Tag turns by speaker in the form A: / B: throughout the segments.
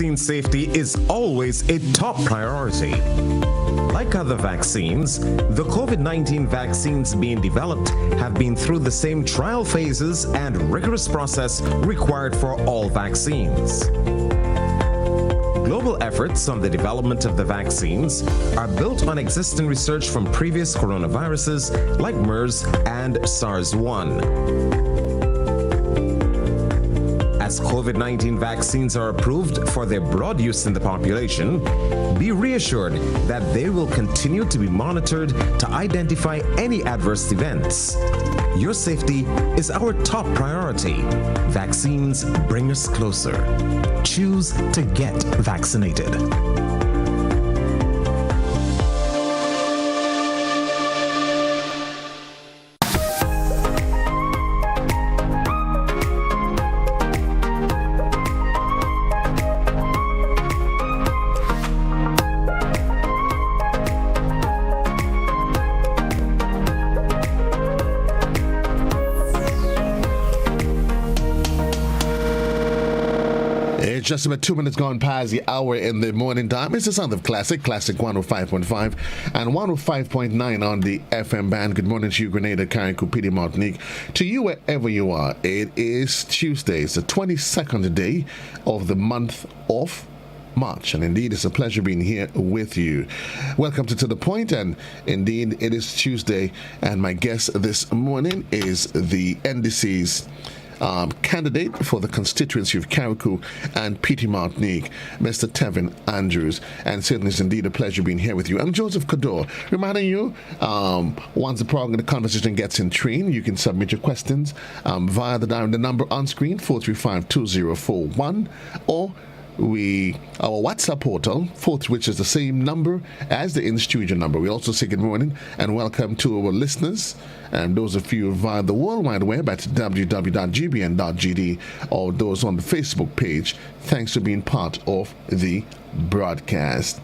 A: vaccine safety is always a top priority. Like other vaccines, the COVID-19 vaccines being developed have been through the same trial phases and rigorous process required for all vaccines. Global efforts on the development of the vaccines are built on existing research from previous coronaviruses like MERS and SARS-1. As COVID-19 vaccines are approved for their broad use in the population, be reassured that they will continue to be monitored to identify any adverse events. Your safety is our top priority. Vaccines bring us closer. Choose to get vaccinated.
B: Just about 2 minutes gone past the hour in the morning time. It's the sound of Classic 105.5 and 105.9 on the FM band. Good morning to you, Grenada, Carriacou, Petite, Martinique. To you, wherever you are, it is Tuesday. It's the 22nd day of the month of March, and indeed it's a pleasure being here with you. Welcome to the Point, and indeed it is Tuesday, and my guest this morning is the NDC's candidate for the constituency of Carriacou and Petite, Martinique, Mr. Tevin Andrews. And certainly it's indeed a pleasure being here with you. I'm Joseph Cadore, reminding you, once the program, the conversation gets in train, you can submit your questions via the number on screen, 435-2041, or our WhatsApp portal, which is the same number as the in-studio number. We also say good morning and welcome to our listeners and those of you via the World Wide Web at www.gbn.gd, or those on the Facebook page. Thanks for being part of the broadcast.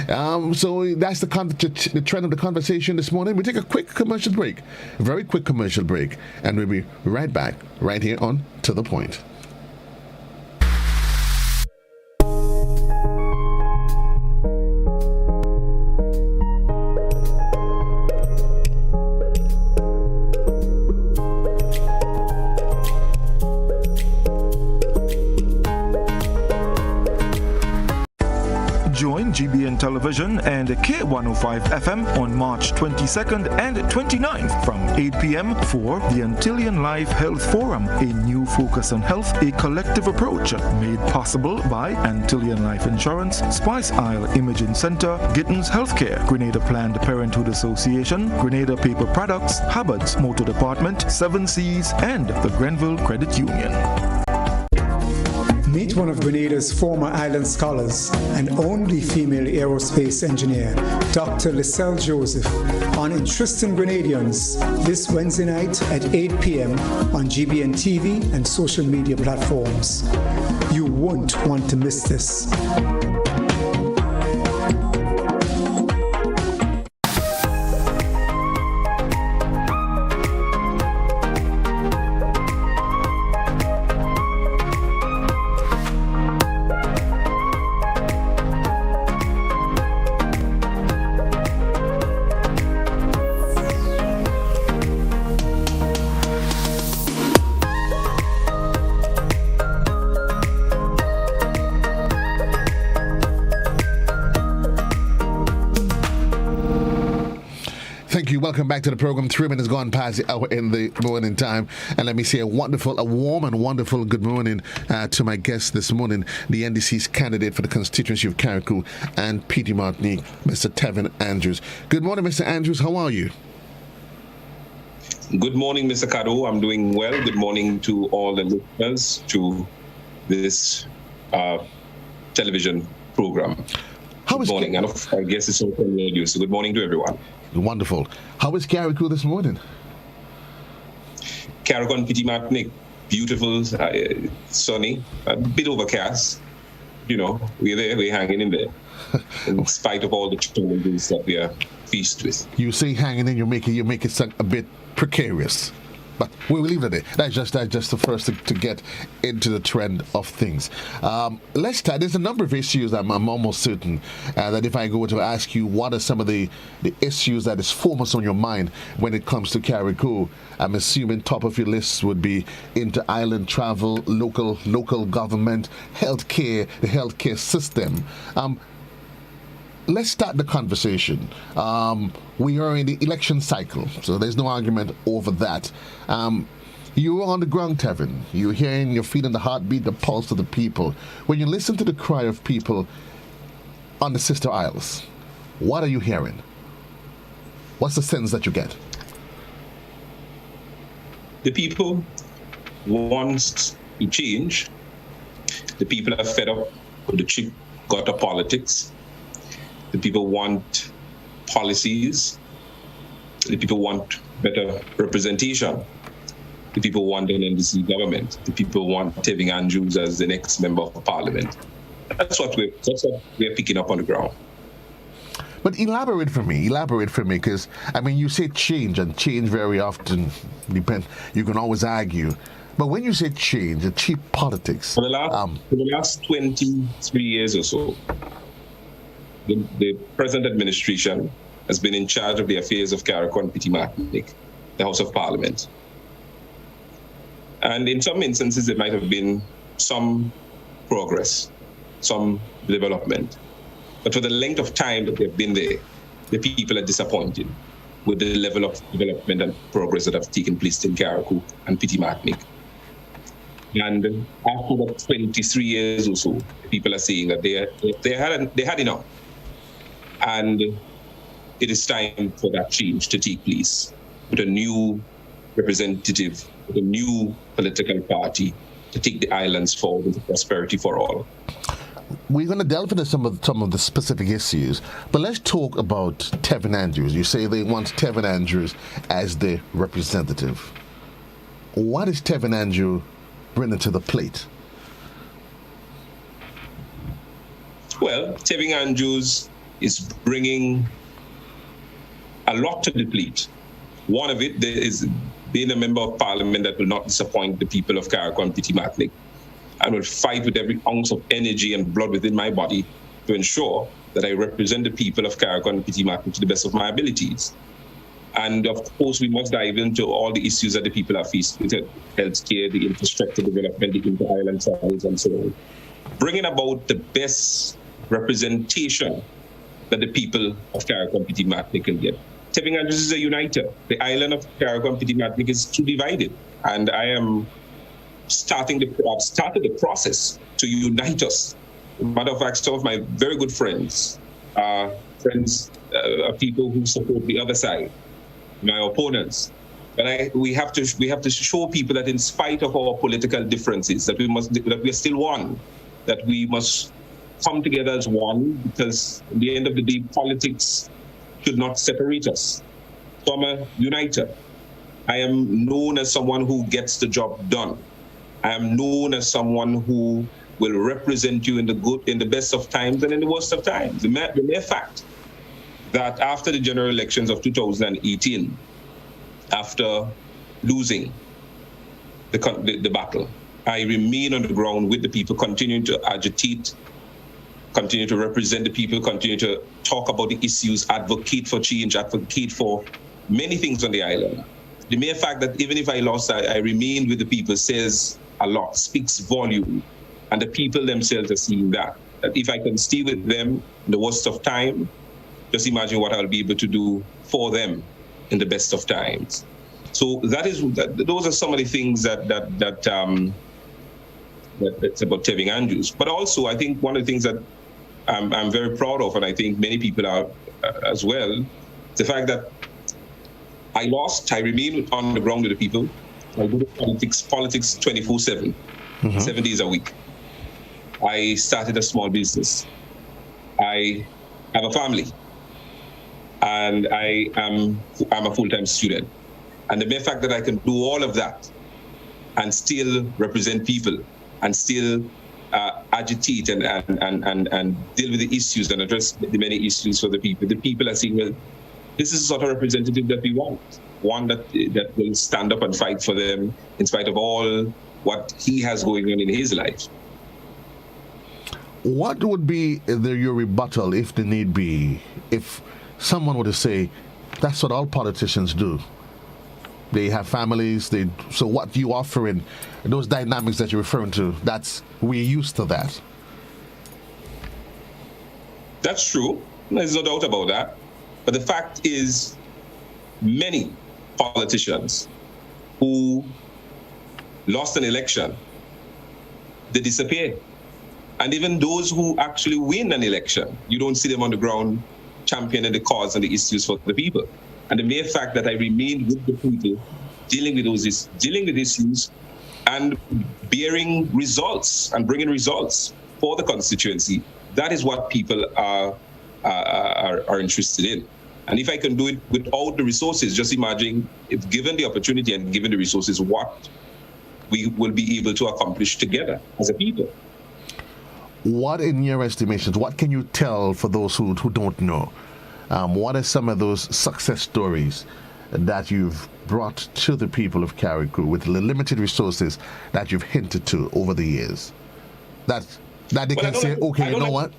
B: So that's the trend of the conversation this morning. We take a quick commercial break, a very quick commercial break, and we'll be right back right here on To The Point.
C: Join GBN Television and K105 FM on March 22nd and 29th from 8 p.m. for the Antillean Life Health Forum, a new focus on health, a collective approach made possible by Antillean Life Insurance, Spice Isle Imaging Center, Gittins Healthcare, Grenada Planned Parenthood Association, Grenada Paper Products, Hubbard's Motor Department, 7 Seas, and the Grenville Credit Union.
D: Meet one of Grenada's former island scholars and only female aerospace engineer, Dr. Lisselle Joseph, on Interesting Grenadians this Wednesday night at 8 p.m. on GBN TV and social media platforms. You won't want to miss this.
B: Welcome back to the program. 3 minutes gone past the hour in the morning time. And let me say a warm and wonderful good morning to my guest this morning, the NDC's candidate for the constituency of Carriacou and Petite, Martinique, Mr. Tevin Andrews. Good morning, Mr. Andrews. How are you?
E: Good morning, Mr. Cadore. I'm doing well. Good morning to all the listeners to this television program. Good morning. And I guess it's also radio, so good morning to everyone.
B: Wonderful. How is Carriacou this morning?
E: Carriacou and Petite Martinique, beautiful, sunny, a bit overcast. You know, we're there, we're hanging in there, in spite of all the challenges that we are faced with.
B: You say hanging in, you make it sound a bit precarious. But we will leave it there. That's just the first to get into the trend of things. Let's start. There's a number of issues I'm almost certain that if I go to ask you what are some of the issues that is foremost on your mind when it comes to Carriacou, I'm assuming top of your list would be inter-island travel, local government, healthcare, the healthcare system. Let's start the conversation. We are in the election cycle, so there's no argument over that. You're on the ground, Tevin. You're feeling the heartbeat, the pulse of the people. When you listen to the cry of people on the Sister Isles, what are you hearing? What's the sense that you get?
E: The people want to change. The people are fed up with the cheap gutter politics. The people want policies. The people want better representation. The people want an NDC government. The people want Tevin Andrews as the next member of parliament. That's what we're picking up on the ground.
B: But elaborate for me, because I mean, you say change, and change very often depends. You can always argue, but when you say change, the cheap politics.
E: For the last 23 years or so, the present administration has been in charge of the affairs of Carriacou and Petite, Martinique, the House of Parliament. And in some instances, there might have been some progress, some development. But for the length of time that they've been there, the people are disappointed with the level of development and progress that have taken place in Carriacou and Petite Martinique. And after the 23 years or so, people are saying that they had enough. And it is time for that change to take place with a new representative, with a new political party to take the islands forward with prosperity for all.
B: We're going to delve into some of the specific issues, but let's talk about Tevin Andrews. You say they want Tevin Andrews as the representative. What is Tevin Andrews bringing to the plate?
E: Well, Tevin Andrews is bringing a lot to the plate. One of it is being a member of parliament that will not disappoint the people of Carriacou and Petite Martinique. I will fight with every ounce of energy and blood within my body to ensure that I represent the people of Carriacou and Petite Martinique to the best of my abilities. And of course, we must dive into all the issues that the people are faced with: healthcare, the infrastructure development, the inter-island travels, and so on. Bringing about the best representation that the people of Carriacou and Petite Martinique can get. Tevin Andrews is a uniter. The island of Carriacou and Petite Martinique is too divided, and I am I've started the process to unite us. Matter of fact, some of my very good friends are people who support the other side, my opponents. But we have to show people that in spite of our political differences, that we are still one, that we must come together as one, because at the end of the day, politics should not separate us. So I'm a uniter. I am known as someone who gets the job done. I am known as someone who will represent you in the best of times and in the worst of times. The mere fact that after the general elections of 2018, after losing the battle, I remain on the ground with the people, continuing to agitate, continue to represent the people, continue to talk about the issues, advocate for change, advocate for many things on the island. The mere fact that even if I lost, I remained with the people says a lot, speaks volume. And the people themselves are seeing that if I can stay with them in the worst of time, just imagine what I'll be able to do for them in the best of times. So those are some of the things that's about Tevin Andrews. But also, I think one of the things that I'm very proud of, and I think many people are as well, the fact that I lost, I remain on the ground with the people. I do politics 24/7, 7 days a week. I started a small business. I have a family, and I'm a full-time student. And the mere fact that I can do all of that and still represent people and still agitate and deal with the issues and address the many issues for the people are saying, well, this is the sort of representative that we want. One that will stand up and fight for them in spite of all what he has going on in his life.
B: What would be your rebuttal, if the need be, if someone were to say, that's what all politicians do? They have families, so what you offering, those dynamics that you're referring to, we're used to that.
E: That's true. There's no doubt about that. But the fact is, many politicians who lost an election, they disappear. And even those who actually win an election, you don't see them on the ground championing the cause and the issues for the people. And the mere fact that I remained with the people, dealing with issues, and bearing results and bringing results for the constituency, that is what people are interested in. And if I can do it without the resources, just imagine if given the opportunity and given the resources, what we will be able to accomplish together as a people.
B: What, in your estimations, what can you tell for those who don't know? What are some of those success stories that you've brought to the people of Carriacou with the limited resources that you've hinted to over the years? That they can say, okay, you know what?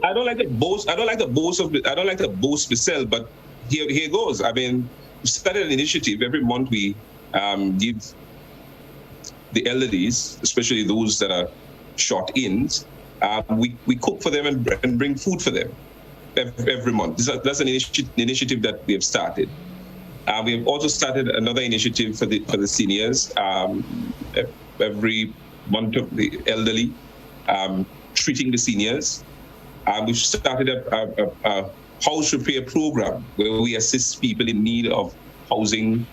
E: I don't like the boast. I don't like the boast myself. But here goes. I mean, we started an initiative. Every month we give the elderlies, especially those that are short-ins, we cook for them and bring food for them every month. That's an initiative that we have started. We have also started another initiative for the seniors. Every month of the elderly, treating the seniors. We've started a house repair program where we assist people in need of housing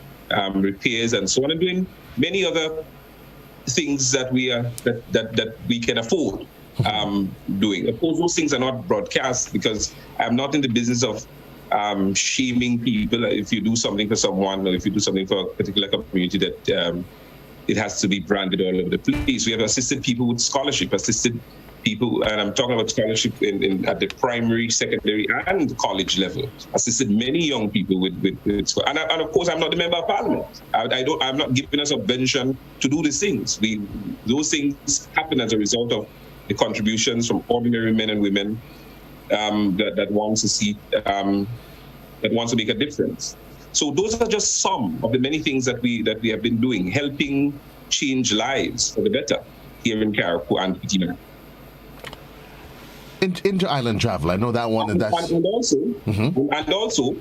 E: repairs and so on, and doing many other things that we can afford doing. Of course, those things are not broadcast because I'm not in the business of shaming people if you do something for someone or if you do something for a particular community that it has to be branded all over the place. We have assisted people with scholarship, assisted people, and I'm talking about scholarship at the primary, secondary, and college level. Assisted many young people with and of course, I'm not the member of parliament. I'm not giving us a subvention to do these things. Those things happen as a result of the contributions from ordinary men and women that wants to see, that wants to make a difference. So those are just some of the many things that we have been doing, helping change lives for the better here in Carriacou and Petite.
B: Inter-island travel, I know that one. And
E: also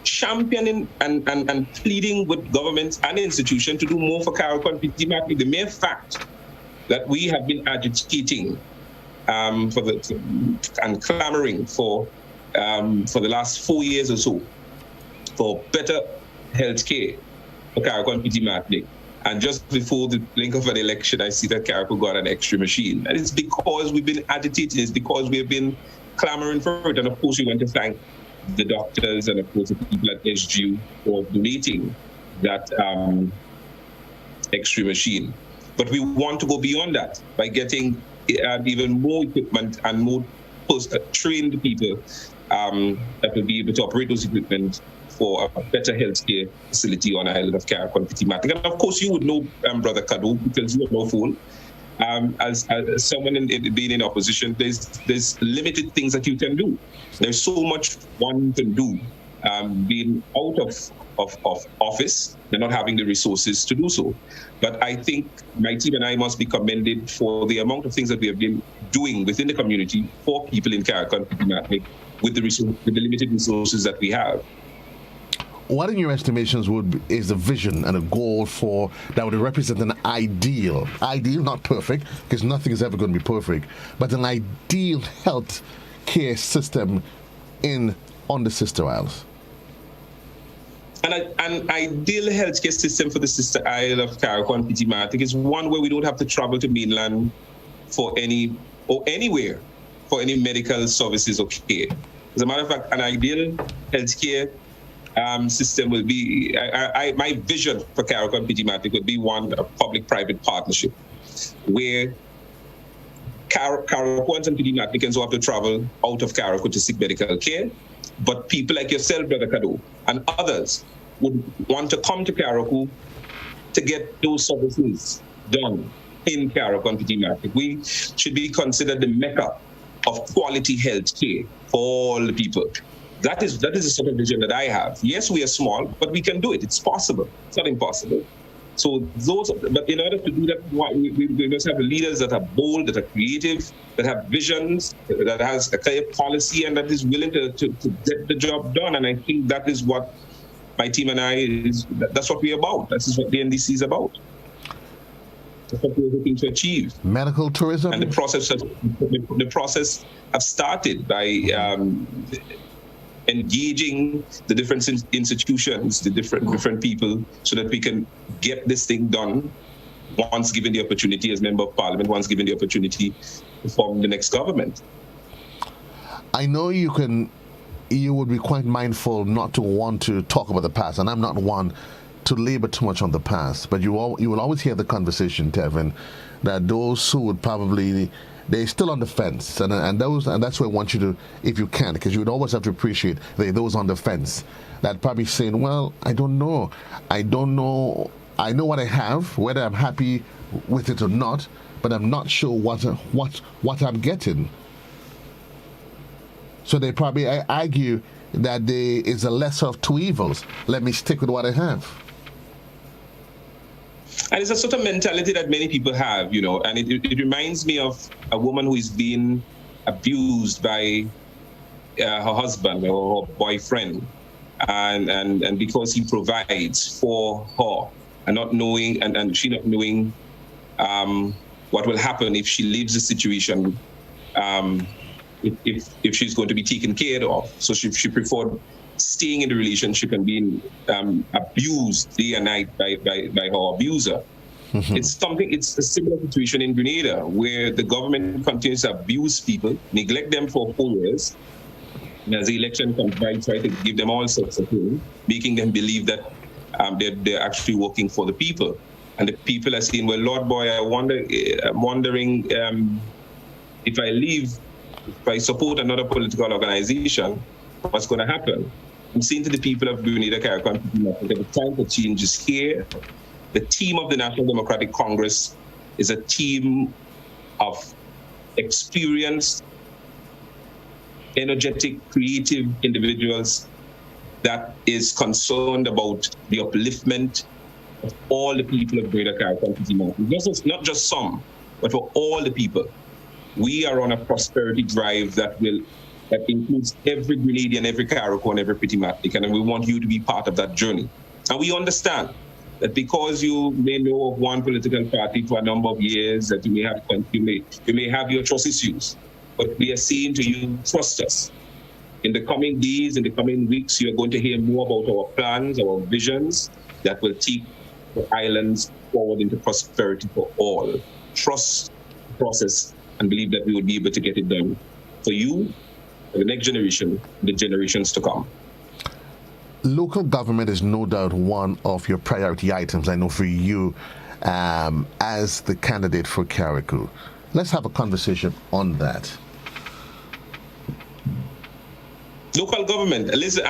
E: championing and pleading with governments and institutions to do more for Carriacou and Petite. The mere fact that we have been agitating and clamoring for the last 4 years or so for better health care for Carriacou and Petite. And just before the blink of an election, I see that Carriacou got an extra machine. And it's because we've been agitating, it's because we've been clamoring for it. And of course, we want to thank the doctors and of course the people at SGU for donating that extra machine. But we want to go beyond that by getting even more equipment and more trained people that will be able to operate those equipment for a better healthcare facility on the island of Carriacou and Petite. And of course, you would know, Brother Cadore, because you are no fool. As someone being in opposition, there's limited things that you can do. There's so much one can do. Being out of office and not having the resources to do so. But I think my team and I must be commended for the amount of things that we have been doing within the community for people in Carriacou and Petite with the limited resources that we have.
B: What, in your estimations, is the vision and a goal for that would represent an ideal, not perfect, because nothing is ever going to be perfect, but an ideal health care system on the Sister Isles?
E: An ideal healthcare system for the Sister Isle of Carriacou and Petite, I think, is one where we don't have to travel to mainland for anywhere for any medical services or care. As a matter of fact, an ideal healthcare system will be, my vision for Carriacou and Petite would be one of public-private partnership, where Carriacouans and Petite can have to travel out of Carriacou to seek medical care, But people like yourself, Brother Cadore, and others would want to come to Carriacou to get those services done in Carriacou and Petite Martinique. We should be considered the mecca of quality health care for all the people. That is the sort of vision that I have. Yes, we are small, but we can do it. It's possible. It's not impossible. So but in order to do that, we must have leaders that are bold, that are creative, that have visions, that has a clear policy, and that is willing to get the job done. And I think that is what my team and that's what we're about. That's what the NDC is about. That's what we're hoping to achieve.
B: Medical tourism?
E: And the process have started by engaging the different institutions, the different people, so that we can get this thing done once given the opportunity as Member of Parliament, once given the opportunity to form the next government.
B: I know you would be quite mindful not to want to talk about the past, and I'm not one to labor too much on the past, but you will always hear the conversation, Tevin, that those who would probably, they're still on the fence, and that's where I want you to, if you can, because you would always have to appreciate those on the fence that probably saying, well, I don't know, I know what I have, whether I'm happy with it or not, but I'm not sure what I'm getting. So they probably argue that there is a lesser of two evils. Let me stick with what I have.
E: And it's a sort of mentality that many people have, and it reminds me of a woman who is being abused by her husband or her boyfriend, and because he provides for her, and not knowing, and she not knowing what will happen if she leaves the situation, if she's going to be taken care of. So she preferred staying in the relationship and being abused day and night by her abuser. Mm-hmm. It's a similar situation in Grenada, where the government continues to abuse people, neglect them for 4 years, and as the election comes by, try to give them all sorts of things, making them believe that they're actually working for the people. And the people are saying, well, Lord boy, I'm wondering if I leave, if I support another political organization, what's going to happen? I'm saying to the people of Grenada, Carriacou, and Petite, that the time for change is here. The team of the National Democratic Congress is a team of experienced, energetic, creative individuals that is concerned about the upliftment of all the people of Greater Carriacou and Petite, not just some, but for all the people. We are on a prosperity drive that includes every Grenadian, every Carriacou, and every Petite Martinique, and we want you to be part of that journey. And we understand that because you may know of one political party for a number of years, that you may have your trust issues, but we are saying to you, trust us. In the coming days, in the coming weeks, you're going to hear more about our plans, our visions that will take the islands forward into prosperity for all. Trust the process and believe that we will be able to get it done for you, for the next generation, the generations to come.
B: Local government is no doubt one of your priority items, I know, for you as the candidate for Carriacou. Let's have a conversation on that.
E: Local government. Listen,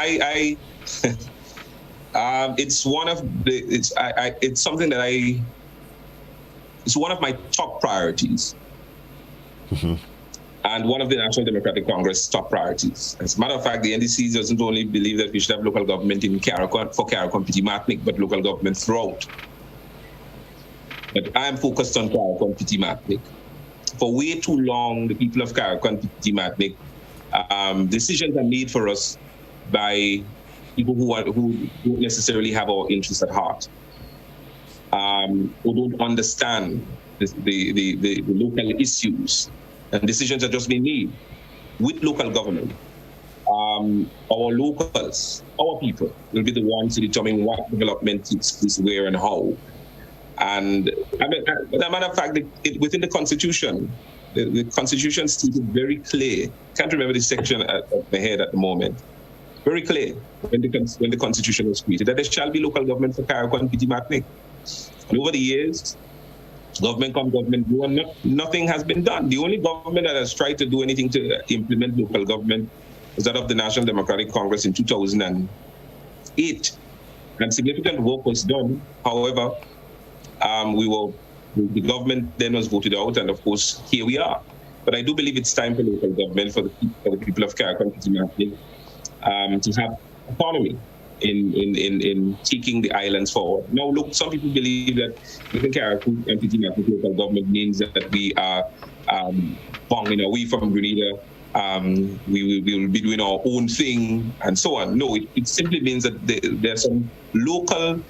E: it's one of the. It's something that it's one of my top priorities, mm-hmm. and one of the National Democratic Congress top priorities. As a matter of fact, the NDC doesn't only believe that we should have local government in Carriacou for Carriacou and Petite Martinique, but local government throughout. But I am focused on Carriacou and Petite Martinique. For way too long, the people of Carriacou and Petite Martinique, decisions are made for us by people who don't necessarily have our interests at heart, who don't understand the local issues, and decisions are just being made with local government. Our locals, our people, will be the ones to determine what development takes place where and how. And as a matter of fact, within the Constitution, the Constitution stated very clear. Can't remember the section at my head at the moment. Very clear when the Constitution was created that there shall be local government for Carriacou and Petite Martinique. And over the years, government come, government go, and nothing has been done. The only government that has tried to do anything to implement local government was that of the National Democratic Congress in 2008, and significant work was done. However, the government then was voted out, and of course, here we are. But I do believe it's time for local government, for the people of Carriacou and Petite, to have autonomy in taking the islands forward. Now, look, some people believe that within Carriacou and Petite local government means that we are bonging away from Grenada. We will be doing our own thing and so on. No, it simply means that there are some local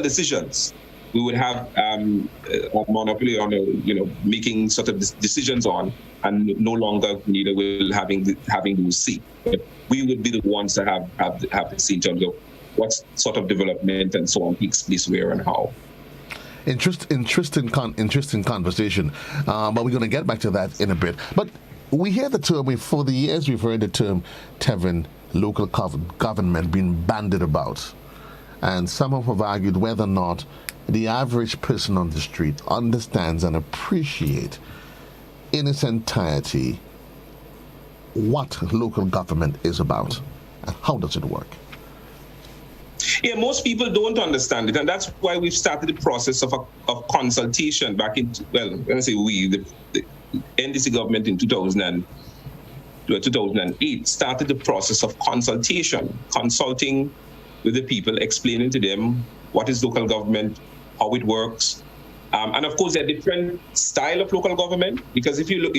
E: decisions we would have a monopoly on, making sort of decisions on, and no longer Grenada will having those say. But we would be the ones to have the say in terms of what sort of development and so on takes place where and how.
B: Interesting conversation, but we're going to get back to that in a bit. But we hear the term, for the years we've heard the term, Tevin, local government being bandied about. And some have argued whether or not the average person on the street understands and appreciates in its entirety what local government is about and how does it work.
E: Yeah, most people don't understand it, and that's why we've started the process of consultation back in, the NDC government in 2008 started the process of consulting with the people, explaining to them what is local government, how it works, and of course there are different style of local government, because if you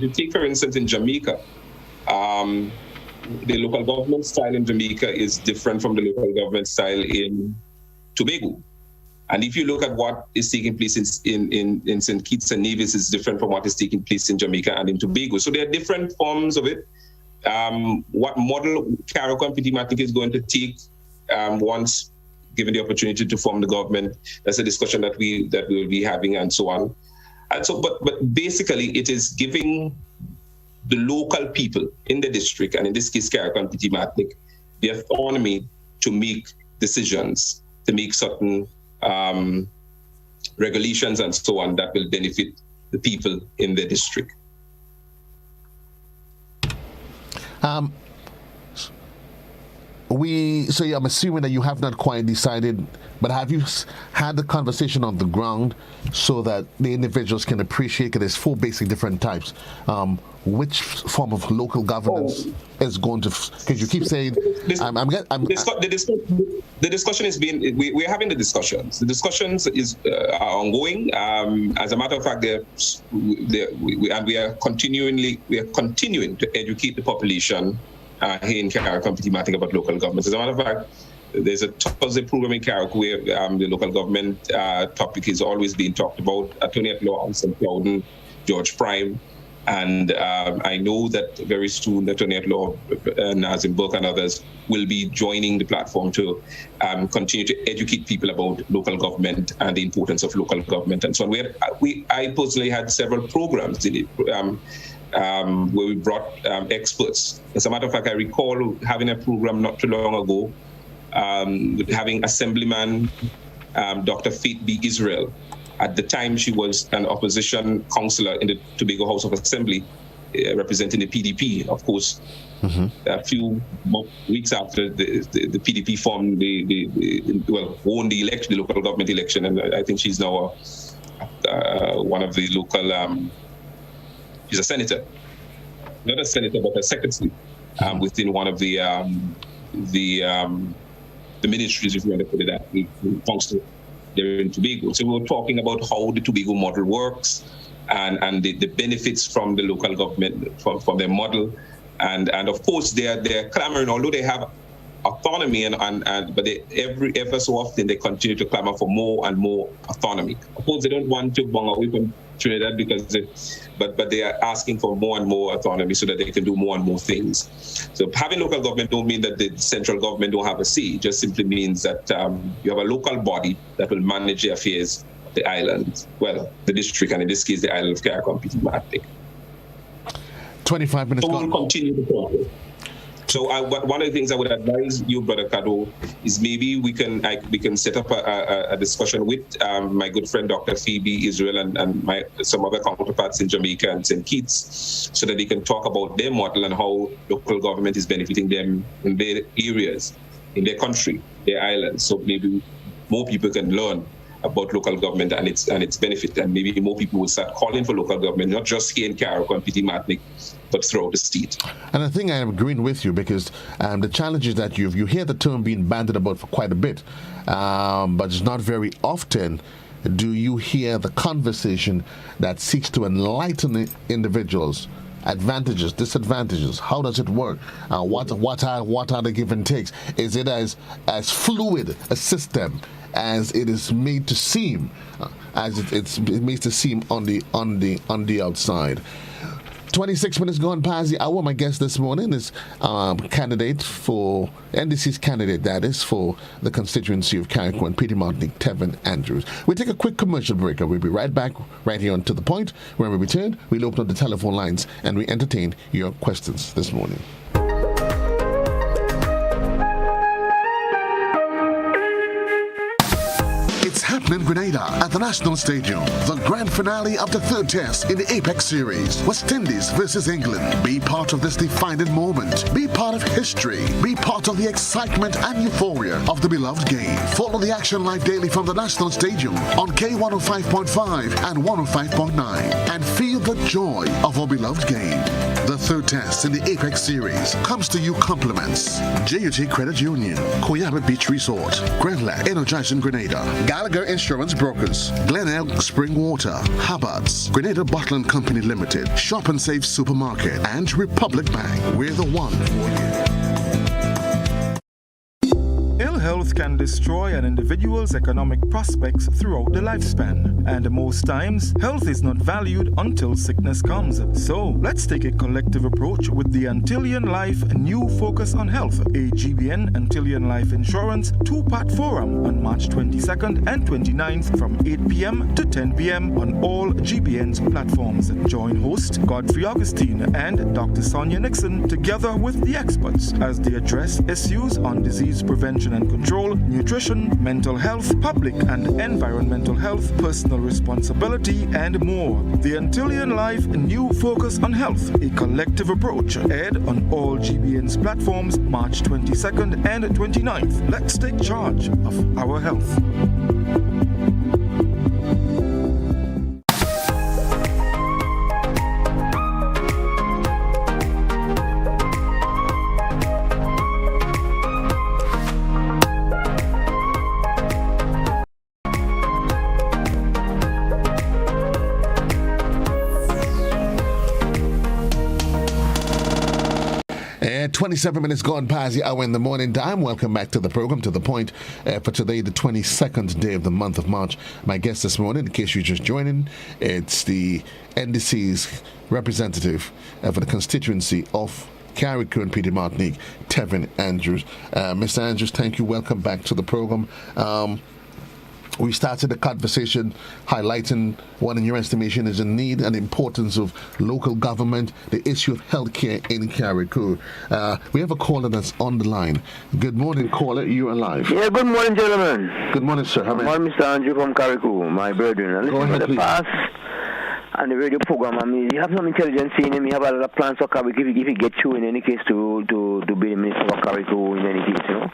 E: take, for instance, in Jamaica, the local government style in Jamaica is different from the local government style in Tobago. And if you look at what is taking place in St. Kitts and Nevis, it's different from what is taking place in Jamaica and in Tobago. So there are different forms of it. What model Carriacou and Petite is going to take once given the opportunity to form the government, that's a discussion that we will be having, and so on. And so, but basically, it is giving the local people in the district, and in this case, Carriacou and Petite, the autonomy to make decisions, to make certain regulations and so on that will benefit the people in the district.
B: So I'm assuming that you have not quite decided, but have you had the conversation on the ground so that the individuals can appreciate, because there's 4 basic different types, which form of local governance is going to, because you keep saying,
E: the discussion is being, we're having the discussions. The discussions are ongoing. As a matter of fact, we are continuing to educate the population here in Carriacou and Petite about local government. As a matter of fact, there's a Thursday program in Carriacou where the local government topic is always being talked about. Attorney at Law St. Clouden, George Prime, and I know that very soon Attorney at Law Nazim Burke and others will be joining the platform to continue to educate people about local government and the importance of local government and so on. I personally had several programs in it. Where we brought experts. As a matter of fact, I recall having a program not too long ago, having Assemblyman Dr. Faith B. Israel. At the time, she was an opposition councillor in the Tobago House of Assembly, representing the PDP, of course. A few weeks after the PDP formed won the election, the local government election, and I think she's now one of the local. She's a senator, not a senator, but a secretary within one of the ministries, if you want to put it that way, functional there in Tobago. So we were talking about how the Tobago model works and the benefits from the local government, from their model. And of course, they're clamoring, although they have autonomy, but ever so often they continue to clamor for more and more autonomy. Of course, they don't want to bung away from Trinidad but they are asking for more and more autonomy so that they can do more and more things. So having local government don't mean that the central government don't have a say. It just simply means that you have a local body that will manage the affairs of the island, the district, and in this case, the island of Carriacou and Petite.
B: 25 minutes
E: so we'll continue the process. So one of the things I would advise you, Brother Cadore, is maybe we can set up a discussion with my good friend Dr. Phoebe Israel and some other counterparts in Jamaica and St. Kitts, so that they can talk about their model and how local government is benefiting them in their areas, in their country, their islands. So maybe more people can learn about local government and its benefit, and maybe more people will start calling for local government, not just here in Carriacou and Petite, Martinique, but throughout the state. And
B: I think I am agreeing with you, because the challenge is that you hear the term being bandied about for quite a bit, but it's not very often do you hear the conversation that seeks to enlighten individuals. Advantages, disadvantages, how does it work? What are the give and takes? Is it as fluid a system as it is made to seem, as it's made to seem on the outside? 26 minutes gone past the hour. My guest this morning is candidate for NDC's candidate, that is, for the constituency of Carriacou and Petite Martinique, Tevin Andrews. We'll take a quick commercial break. We'll be right back right here on To The Point. When we return, we'll open up the telephone lines and we entertain your questions this morning.
F: It's happening in Grenada at the National Stadium. The grand finale of the third test in the Apex Series. West Indies versus England. Be part of this defining moment. Be part of history. Be part of the excitement and euphoria of the beloved game. Follow the action live daily from the National Stadium on K105.5 and 105.9 and feel the joy of our beloved game. The third test in the Apex Series comes to you compliments JUT Credit Union, Koyaba Beach Resort, Grenlac, Energizing Grenada, Gallagher Insurance Brokers, Glen Elk Spring Water, Habbards, Grenada Bottling Company Limited, Shop and Save Supermarket, and Republic Bank. We're the one for you.
C: Ill health can destroy an individual's economic prospects throughout the lifespan, and most times, health is not valued until sickness comes. So, let's take a collective approach with the Antillean Life New Focus on Health, a GBN Antillean Life Insurance two-part forum on March 22nd and 29th from 8 p.m. to 10 p.m. on all GBN's platforms. Join host Godfrey Augustine and Dr. Sonia Nixon together with the experts as they address issues on disease prevention and control, nutrition, mental health, public and environmental health, personal responsibility, and more. The Antillean Life New Focus on Health, a collective approach, aired on all GBN's platforms March 22nd and 29th. Let's take charge of our health.
B: At 27 minutes gone past the hour in the morning time. Welcome back to the program, To The Point, for today, the 22nd day of the month of March. My guest this morning, in case you're just joining, it's the NDC's representative for the constituency of Carriacou and Petite Martinique, Tevin Andrews. Mr. Andrews, thank you. Welcome back to the program. We started the conversation highlighting what, in your estimation, is the need and importance of local government, the issue of healthcare in Carriacou. We have a caller that's on the line. Good morning, caller. You're alive.
G: Yeah, good morning, gentlemen.
B: Good morning, sir. How are you?
G: Good morning, Mr. Andrew from Carriacou, my brethren.
B: Go ahead, please.
G: Past and the radio program, I mean, you have some intelligence in him. You have a lot of plans for Carriacou if you get you in any case to be the minister of Carriacou in any case, you know.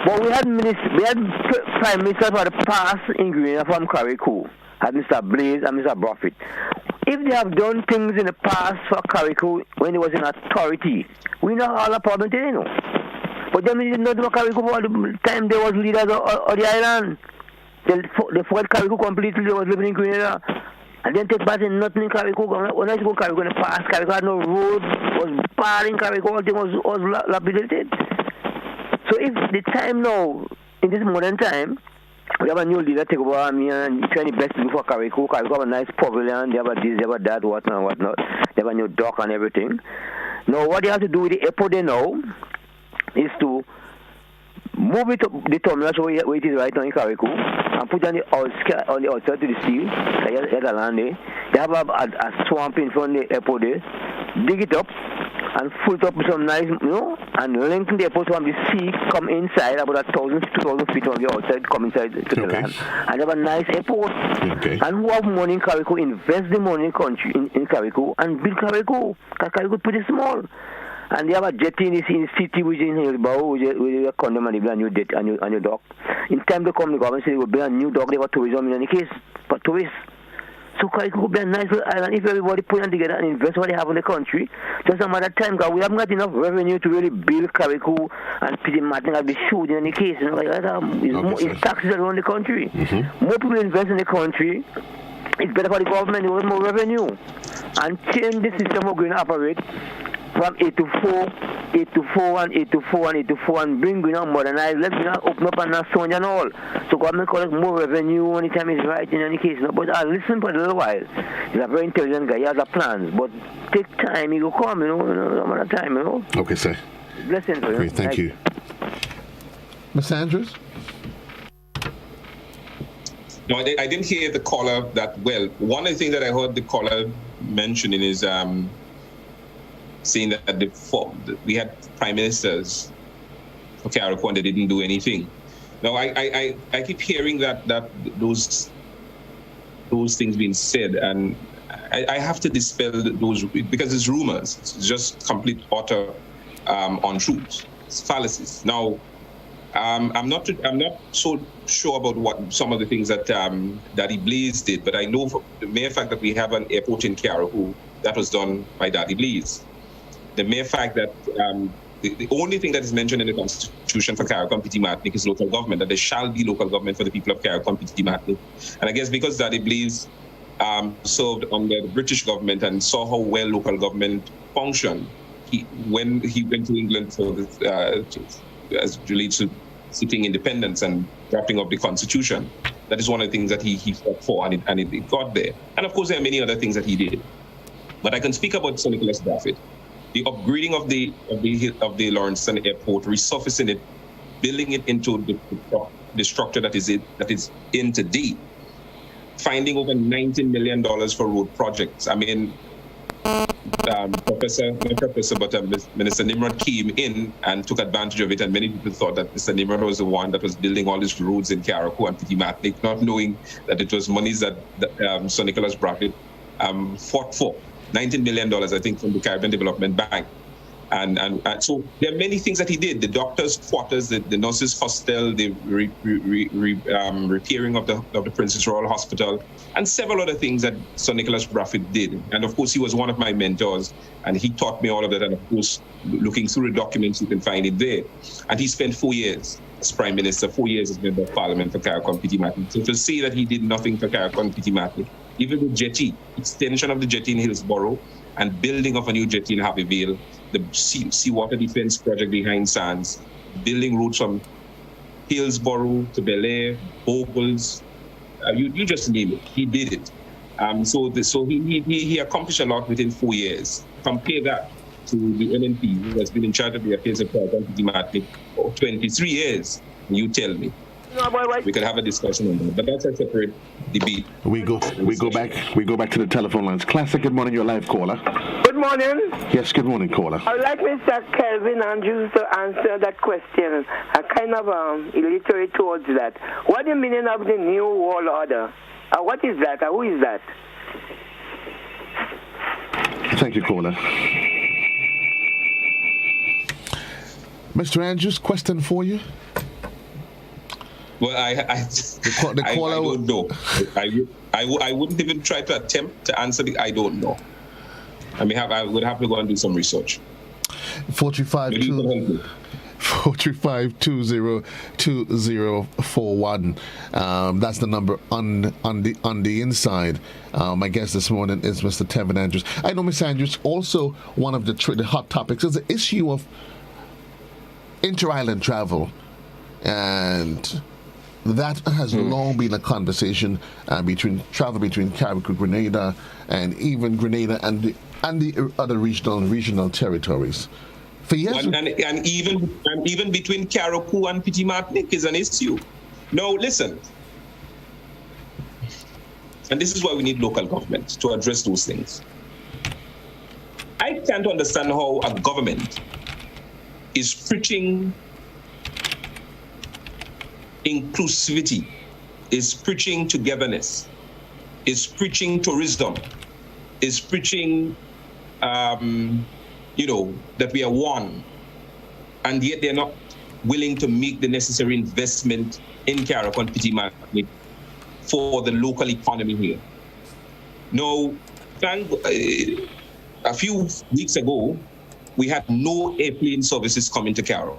G: But we had prime minister for the past in Grenada from Carriacou, had Mr. Blaze and Mr. Buffett. If they have done things in the past for Carriacou when they was in authority, we know all the problem today, you know. But then we did not do Carriacou for the time they was leaders of the island. They fought Carriacou completely. They was living in Grenada. And then take part in nothing in Carriacou. When I go Carriacou in the past, Carriacou had no road, was bad in Carriacou, all things was lapidated. So if the time now, in this modern time, we have a new leader take over army and trying the best to do for Carriacou. Carriacou have a nice pavilion, they have a this, they have a that, whatnot, whatnot. They have a new dock and everything. Now what they have to do with the airport there now is to move it to the terminal where it is right now in Carriacou and put on the outside to the sea, the land there. They have a swamp in front of the airport there. Dig it up and fill it up with some nice, and link the airport from the sea, come inside about 1,000 to 2,000 feet from the outside, come inside to the land, and have a nice airport.
B: Okay.
G: And who have money in Carriacou, invest the money in country in Carriacou and build Carriacou. Because Carriacou is pretty small. And they have a jetty in the city, which is in Hillsborough, which is a condom, and they build a new jet and new dock. In time to come, the government said they will build a new dock. They have tourism in any case, for tourists. So Carriacou could be a nice little island if everybody put them together and invest what they have in the country. Just a matter of time, because we haven't got enough revenue to really build Carriacou and Petite Martinique will be showed in any case. It's taxes around the country. More people invest in the country, it's better for the government, they want more revenue. And change the system we're going to operate from 8 to 4, and bring modernize, let's open up and sound and all. So government collect more revenue anytime it's right in any case. But I'll listen for a little while. He's a very intelligent guy, he has a plans. But take time, he will come, no matter time,
B: Okay, sir.
G: Blessings for you.
B: Great, thank you. Ms. Andrews?
E: No, I didn't hear the caller that well. One of the things that I heard the caller mentioning is saying that we had prime ministers for Carriacou and they didn't do anything. Now, I keep hearing that those things being said, and I have to dispel those because it's rumors. It's just complete utter untruths. It's fallacies. Now, I'm not so sure about what some of the things that Daddy Blaze did, but I know for the mere fact that we have an airport in Carriacou that was done by Daddy Blaze. The mere fact that the only thing that is mentioned in the Constitution for Carriacou and Petite Martinique is local government, that there shall be local government for the people of Carriacou and Petite Martinique. And I guess because Daddy Blaze served under the British government and saw how well local government functioned, when he went to England for as relates to seeking independence and drafting of the Constitution, that is one of the things that he fought for, and it got there. And of course, there are many other things that he did. But I can speak about Sir Nicholas Braffett. The upgrading of the Lawrencetown Airport, resurfacing it, building it into the structure that is in today, finding over $19 million for road projects. I mean, Minister Nimrod came in and took advantage of it, and many people thought that Mr. Nimrod was the one that was building all these roads in Carriacou and Petite Martinique, not knowing that it was monies that Sir Nicholas Braffett fought for. $19 million, I think, from the Caribbean Development Bank. And so there are many things that he did. The doctors' quarters, the nurses' hostel, the repairing of the Princess Royal Hospital, and several other things that Sir Nicholas Braffett did. And of course, he was one of my mentors, and he taught me all of that. And of course, looking through the documents, you can find it there. And he spent 4 years as Prime Minister, 4 years as Member of Parliament for Carriacou and Petite Martinique. So to say that he did nothing for Carriacou and Petite Martinique, even the jetty, extension of the jetty in Hillsborough, and building of a new jetty in Harvey Vale, the seawater defense project behind Sands, building roads from Hillsborough to Bel Air, Bogles, you just name it. He did it. So he accomplished a lot within 4 years. Compare that to the NNP, who has been in charge of the affairs of Carriacou and Petite Martinique for 23 years. You tell me. We could have a discussion on that, but that's a separate debate.
B: We go back to the telephone lines. Classic, good morning, you're live caller.
H: Good morning.
B: Yes, good morning, caller.
H: I would like Mr. Kelvin Andrews to answer that question. I'm kind of illiterate towards that. What is the meaning of the New World Order? What is that? Who is that?
B: Thank you, caller. Mr. Andrews, question for you?
E: Well, I don't know. I wouldn't even try to attempt to answer I don't know. I would have to go and do some research.
B: 435-2041. That's the number on the inside. My guest this morning is Mr. Tevin Andrews. I know, Mr. Andrews, also one of the hot topics is the issue of inter-island travel, and that has long been a conversation between Carriacou, Grenada, and even Grenada and the other regional territories. For years,
E: and even between Carriacou and Petite Martinique is an issue. No, listen, and this is why we need local government to address those things. I can't understand how a government is preaching inclusivity, is preaching togetherness, is preaching tourism, is preaching, that we are one, and yet they're not willing to make the necessary investment in Carriacou and Petite for the local economy here. Now, a few weeks ago, we had no airplane services coming to Carriacou,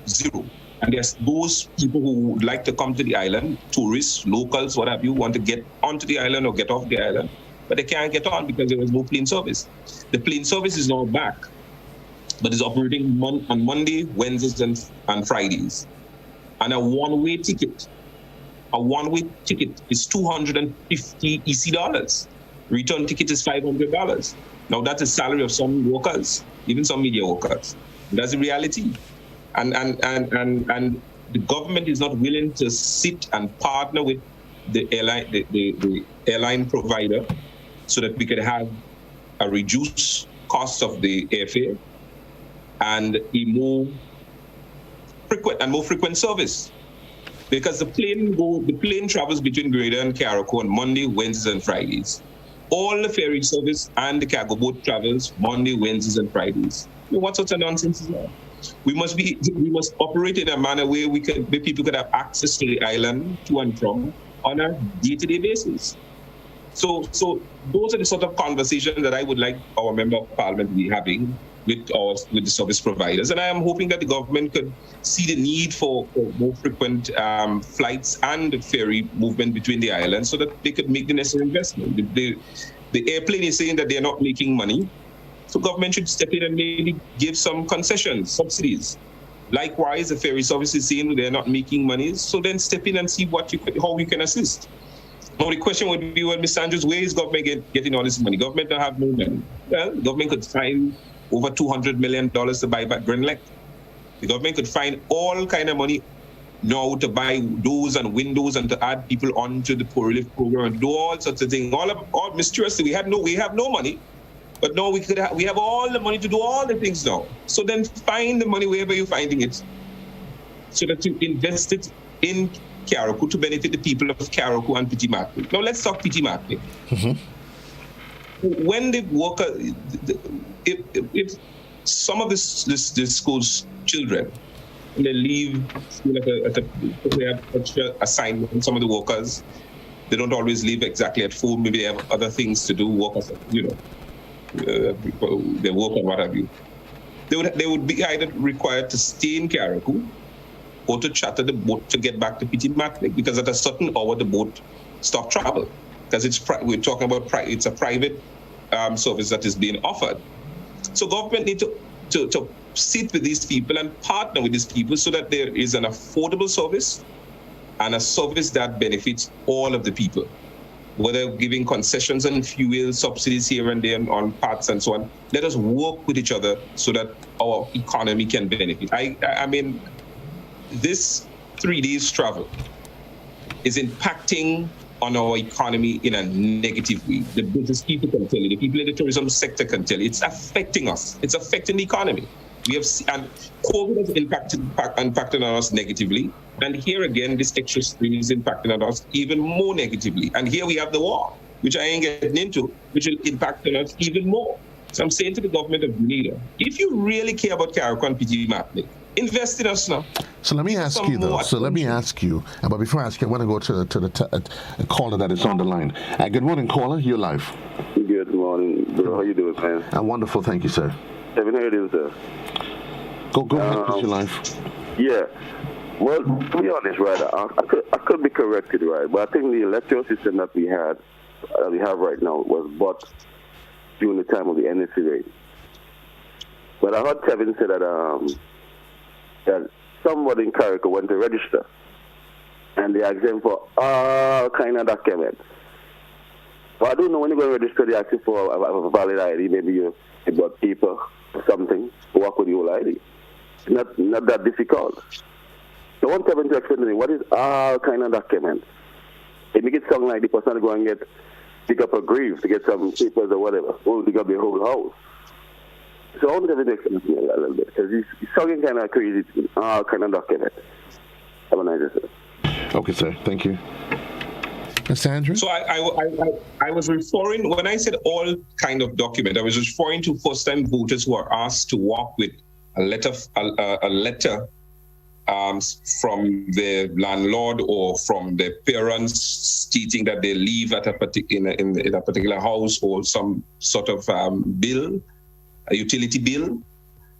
E: zero. And there's those people who would like to come to the island, tourists, locals, what have you, want to get onto the island or get off the island, but they can't get on because there was no plane service. The plane service is now back, but it's operating on Monday, Wednesdays, and Fridays. And a one-way ticket is $250 EC dollars. Return ticket is $500. Now that's the salary of some workers, even some media workers. That's the reality. And the government is not willing to sit and partner with the airline provider so that we could have a reduced cost of the airfare and a more frequent service. Because the plane travels between Grenada and Carriacou on Monday, Wednesdays, and Fridays. All the ferry service and the cargo boat travels Monday, Wednesdays, and Fridays. What sort of nonsense is that? We must operate in a manner where people could have access to the island to and from on a day-to-day basis. So those are the sort of conversations that I would like our Member of Parliament to be having with the service providers. And I am hoping that the government could see the need for more frequent flights and ferry movement between the islands so that they could make the necessary investment. The airplane is saying that they're not making money. So government should step in and maybe give some concessions, subsidies. Likewise, the ferry service is saying they're not making money. So then step in and see how we can assist. Now the question would be, well, Mr. Andrews, where is government getting all this money? Government don't have no money. Well, government could find over $200 million to buy back Grenlec. The government could find all kind of money now to buy doors and windows and to add people onto the poor relief program and do all sorts of things. All mysteriously, we have no money, but now we have all the money to do all the things now. So then find the money wherever you're finding it, so that you invest it in Carriacou to benefit the people of Carriacou and Petite. Now let's talk Petite. Mm-hmm. When the worker, if some of the school's children, when they leave school they have extra assignments, some of the workers, they don't always leave exactly at 4. Maybe they have other things to do, workers, they work or what have you. They would be either required to stay in Carriacou or to charter the boat to get back to Petite, because at a certain hour the boat stops travel. Because we're talking about it's a private service that is being offered. So government need to sit with these people and partner with these people so that there is an affordable service and a service that benefits all of the people. Whether giving concessions and fuel subsidies here and there on parts and so on, let us work with each other so that our economy can benefit. I mean, this 3 days travel is impacting on our economy in a negative way. The business people can tell you, the people in the tourism sector can tell you, it's affecting us. It's affecting the economy. We have and COVID has impacted on us negatively. And here again, this extra stream is impacting on us even more negatively. And here we have the war, which I ain't getting into, which will impact on us even more. So I'm saying to the government of Grenada, if you really care about Carriacou and Petite, invest in us now.
B: So let me ask you, though. But before I ask you, I want to go to the caller that is on the line. Good morning, caller. You're live.
I: Good morning, bro. How you doing, man?
B: I'm wonderful, thank you, sir.
I: Tevin, how you doing, sir?
B: Go ahead with your life.
I: Yeah. Well, to be honest, right, I could be corrected, right, but I think the electoral system that we have right now was bought during the time of the NSC raid. But I heard Tevin say that somebody in Carriacou went to register, and they asked them for all kind of documents. But I don't know when you go to register, they ask you for a valid ID. Maybe you got paper or something to work with your ID. It's not that difficult. So I want Tevin to explain to me what is all kind of documents. It make it sound like the person go and pick up a grief to get some papers or whatever, or dig up the whole house. So I want to get the next thing a little bit, because he's talking kind of crazy, kind of document. Have a nice day.
B: Okay, sir. Thank you. Mr. Andrew?
E: So I was referring, when I said all kind of document, I was referring to first-time voters who are asked to walk with a letter from the landlord or from their parents stating that they live at in a particular house, or some sort of bill, a utility bill,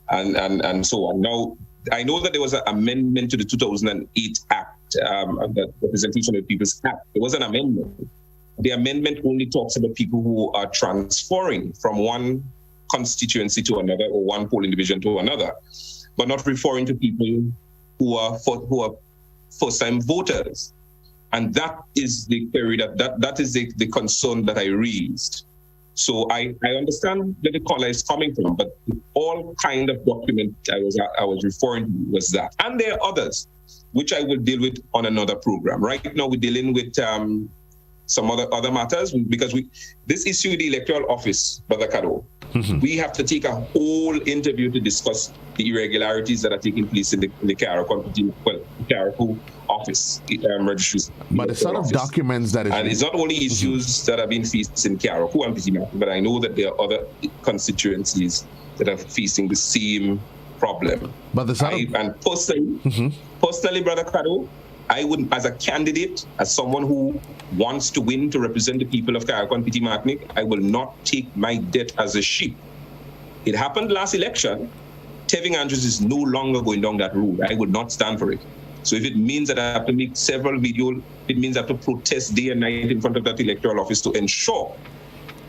E: and so on. Now, I know that there was an amendment to the 2008 Act, the Representation of People's Act. There was an amendment. The amendment only talks about people who are transferring from one constituency to another or one polling division to another, but not referring to people who are first-time voters. And that is the query that is the concern that I raised. So I understand where the caller is coming from, but all kind of document I was referring to was that. And there are others, which I will deal with on another program. Right now we're dealing with some other matters, because this issue with the electoral office, Brother Cadore, we have to take a whole interview to discuss the irregularities that are taking place in the Carriacou office registry.
B: But the sort of documents that is...
E: And it's not only issues that have been faced in Carriacou and Petite, but I know that there are other constituencies that are facing the same problem.
B: But the sort
E: and personally, Brother Cadore, I would, as a candidate, as someone who wants to win to represent the people of Carriacou and Petite Martinique, I will not take my debt as a sheep. It happened last election. Tevin Andrews is no longer going down that road. I would not stand for it. So if it means that I have to make several videos, it means I have to protest day and night in front of that electoral office to ensure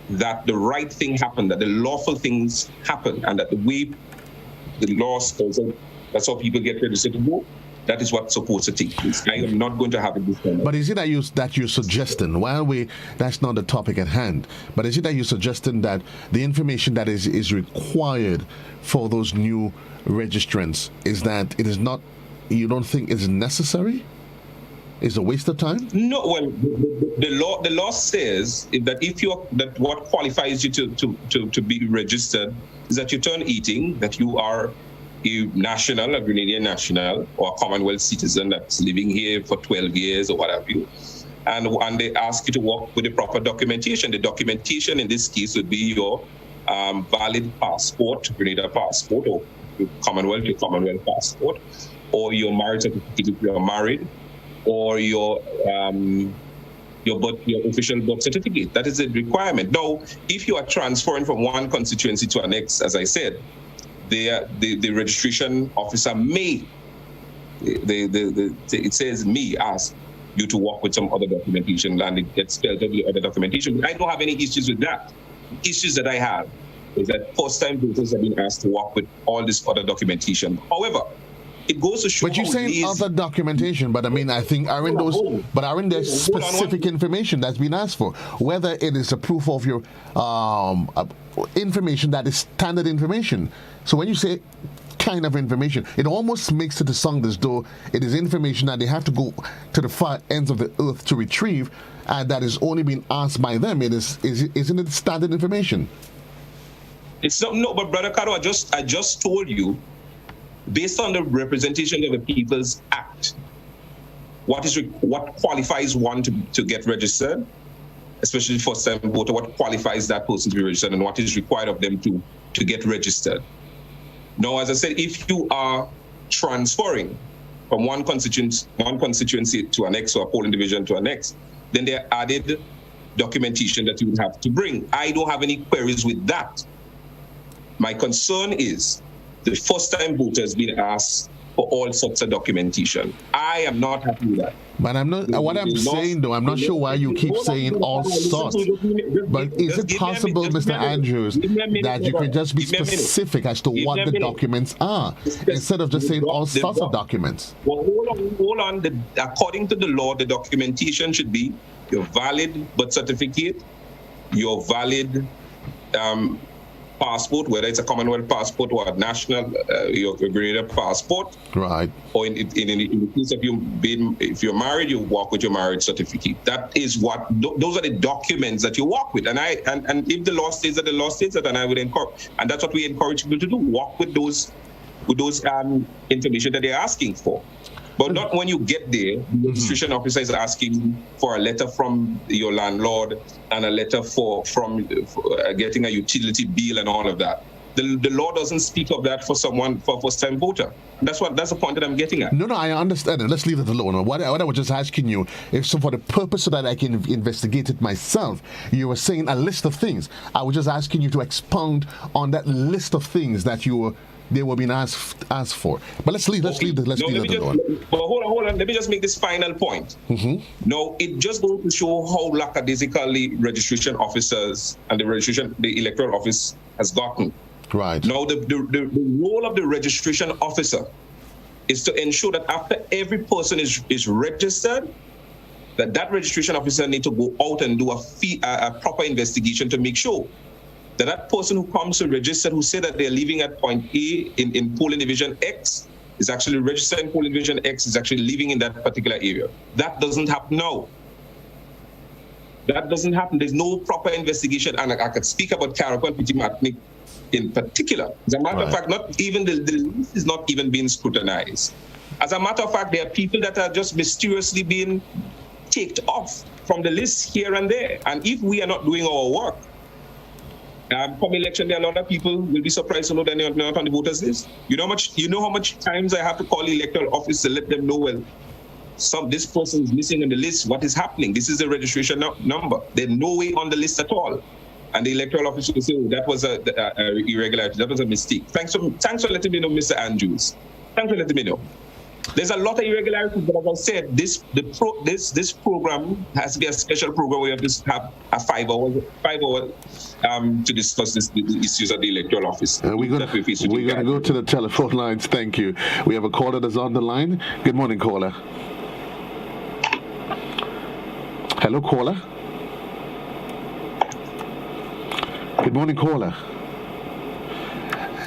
E: that the right thing happened, that the lawful things happen, and that the way the law spells out, that's how people get registered to vote. That is what's supposed to take place. I am not going to have it this time.
B: But is it that you're suggesting, that's not the topic at hand, but is it that you're suggesting that the information that is required for those new registrants is that it is not, you don't think is necessary? Is a waste of time?
E: No, well, the law says that what qualifies you to be registered is that you turn 18, that you are a national, a Grenadian national, or a Commonwealth citizen that's living here for 12 years or whatever you, and they ask you to work with the proper documentation. The documentation in this case would be your valid passport, Grenada passport, or your Commonwealth passport, or your marriage certificate if you are married, or your official birth certificate. That is a requirement. Now, if you are transferring from one constituency to the next, as I said, the registration officer may, it says may ask you to work with some other documentation, and it gets spelled out the other documentation. I don't have any issues with that. The issues that I have is that first-time voters have been asked to work with all this other documentation. However, it goes to show.
B: But you're saying other documentation, but I mean, I think aren't there specific information that's been asked for? Whether it is a proof of your information that is standard information. So when you say kind of information, it almost makes it sound as though it is information that they have to go to the far ends of the earth to retrieve, and that is only being asked by them. Isn't it standard information?
E: It's not. No, but Brother Cadore, I just told you, based on the Representation of the People's Act, what qualifies one to get registered, especially first-time voter, what qualifies that person to be registered, and what is required of them to get registered. Now, as I said, if you are transferring from one constituency to an next, or a polling division to a next, then there are added documentation that you would have to bring. I don't have any queries with that. My concern is the first-time voters being asked for all sorts of documentation. I am not happy with that.
B: But I'm not. What I'm saying, though, I'm not sure why you keep saying all sorts. But is it possible, Mr. Andrews, that you can just be specific as to what the documents are, instead of just saying all sorts of documents?
E: Well, hold on. According to the law, the documentation should be your valid birth certificate, your valid passport, whether it's a Commonwealth passport or a national, your Grenada passport.
B: Right.
E: Or in the case of if you're married, you walk with your marriage certificate. That is what, those are the documents that you walk with. And if the law states that, the law states that, and I would encourage, and that's what we encourage people to do, walk with those information that they're asking for. But not when you get there, the registration officer is asking for a letter from your landlord and a letter from getting a utility bill and all of that. The law doesn't speak of that for someone, for a first-time voter. That's the point that I'm getting at.
B: No, I understand it. Let's leave it alone. What I was just asking you, if so for the purpose so that I can investigate it myself, you were saying a list of things. I was just asking you to expound on that list of things that they were being asked for. But let's leave it alone.
E: But hold on. Let me just make this final point. No, it just goes to show how lackadaisically registration officers and the electoral office has gotten.
B: Right.
E: Now, the role of the registration officer is to ensure that after every person is registered, that registration officer need to go out and do a proper investigation to make sure that person who comes to register, who say that they're living at point A in polling division X, is actually registered in polling division X, is actually living in that particular area. That doesn't happen now. That doesn't happen. There's no proper investigation. And I could speak about Carriacou and Petite Martinique in particular. As a matter of fact, not even the list is not even being scrutinized. As a matter of fact, there are people that are just mysteriously being kicked off from the list here and there. And if we are not doing our work, come election, there are a lot of people will be surprised to know that they're not on the voters list. You know how much times I have to call the electoral office to let them know, well, this person is missing on the list. What is happening? This is the registration number. They're no way on the list at all. And the electoral office will say, oh, that was a irregularity. That was a mistake. Thanks for letting me know, Mr. Andrews. Thanks for letting me know. There's a lot of irregularities, but as I said, this program has to be a special program where we have to have a 5 hour to discuss the issues of the electoral office.
B: We're going to go to the telephone lines. Thank you. We have a caller that's on the line. Good morning, caller. Hello, caller. Good morning, caller.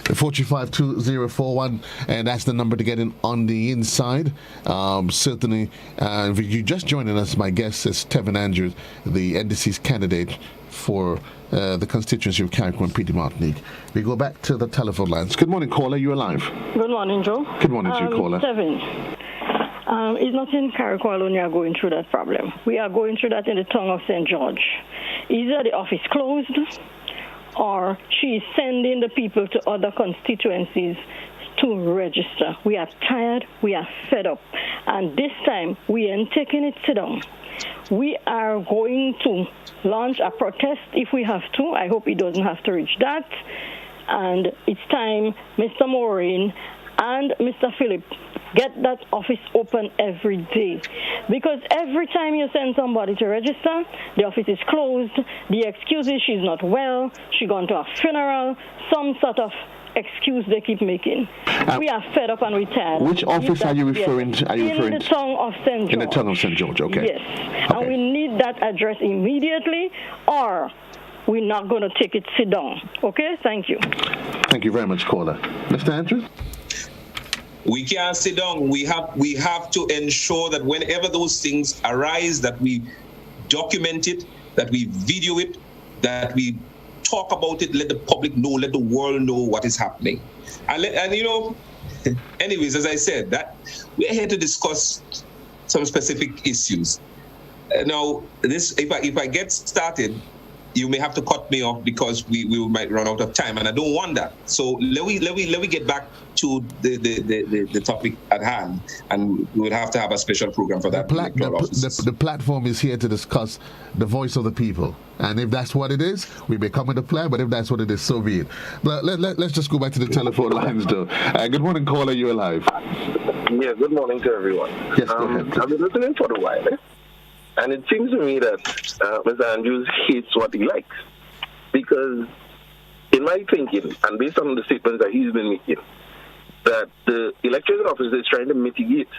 B: 435-2041, and that's the number to get in on the inside. Certainly, if you're just joining us, my guest is Tevin Andrews, the NDC's candidate for the constituency of Carriacou and Petite Martinique. We go back to the telephone lines. Good morning, caller. You're alive.
J: Good morning, Joe.
B: Good morning to you, caller.
J: Tevin. It's not in Carriacou alone we are going through that problem. We are going through that in the town of St. George. Either the office closed, or she is sending the people to other constituencies to register. We are tired, we are fed up, and this time we ain't taking it sit down. We are going to launch a protest if we have to. I hope it doesn't have to reach that. And it's time, Mr. Maureen and Mr. Philip, get that office open every day. Because every time you send somebody to register, the office is closed. The excuse is she's not well, she gone to a funeral, some sort of excuse they keep making. We are fed up and we're tired.
B: Which office are you referring to?
J: In the town of St. George.
B: In the town of St. George, okay.
J: Yes. Okay. And we need that address immediately, or we're not going to take it sit down. Okay? Thank you.
B: Thank you very much, caller. Mr. Andrews?
E: We can't sit down. We have to ensure that whenever those things arise, that we document it, that we video it, that we talk about it, let the public know, let the world know what is happening. And anyways, as I said, that we're here to discuss some specific issues. Now, if I get started, you may have to cut me off because we might run out of time, and I don't want that. So let me get back to the topic at hand, and we would have to have a special program for that.
B: The platform is here to discuss the voice of the people, and if that's what it is, we may come with a plan. But if that's what it is, so be it. But let's just go back to the telephone lines, though. Good morning, caller. You're alive.
K: Yeah. Good morning to everyone.
B: Yes, go ahead.
K: I've been listening for a while. And it seems to me that Mr. Andrews hates what he likes. Because in my thinking, and based on the statements that he's been making, that the electoral office is trying to mitigate